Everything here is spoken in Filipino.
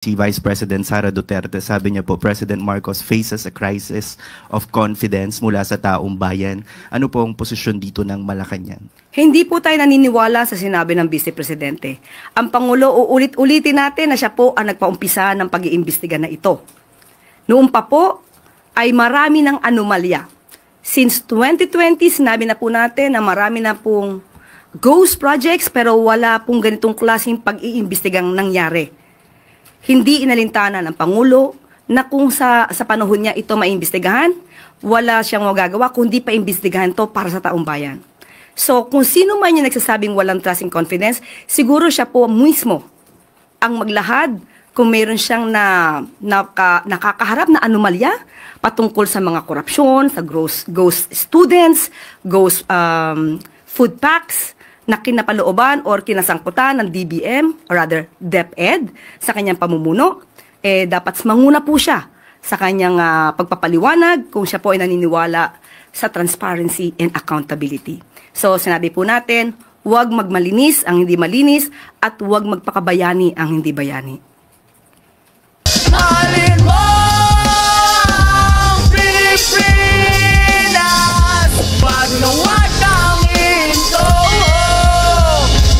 si Vice President Sara Duterte. Sabi niya po, President Marcos faces a crisis of confidence mula sa taong bayan. Ano po ang posisyon dito ng Malacanang? Hindi po tayo naniniwala sa sinabi ng Vice Presidente. Ang Pangulo, uulit-ulitin natin na siya po ang nagpaumpisa ng pag-iimbestiga na ito. Noon pa po ay marami ng anomalya. Since 2020, sinabi na po natin na marami na pong ghost projects pero wala pong ganitong klaseng pag-iimbestigang nangyari. Hindi inalintana ng Pangulo na kung sa panahon niya ito maimbestigahan, wala siyang magagawa kundi pa imbestigahan to para sa taong bayan. So kung sino man yung nagsasabing walang trust and confidence, siguro siya po mismo ang maglahad kung mayroon siyang nakakaharap na anomalya patungkol sa mga korupsyon, sa ghost students, ghost food packs, na kinapalooban or kinasangkutan ng DBM, or rather DepEd, sa kanyang pamumuno, dapat manguna po siya sa kanyang pagpapaliwanag kung siya po ay naniniwala sa transparency and accountability. So, sinabi po natin, huwag magmalinis ang hindi malinis at huwag magpakabayani ang hindi bayani.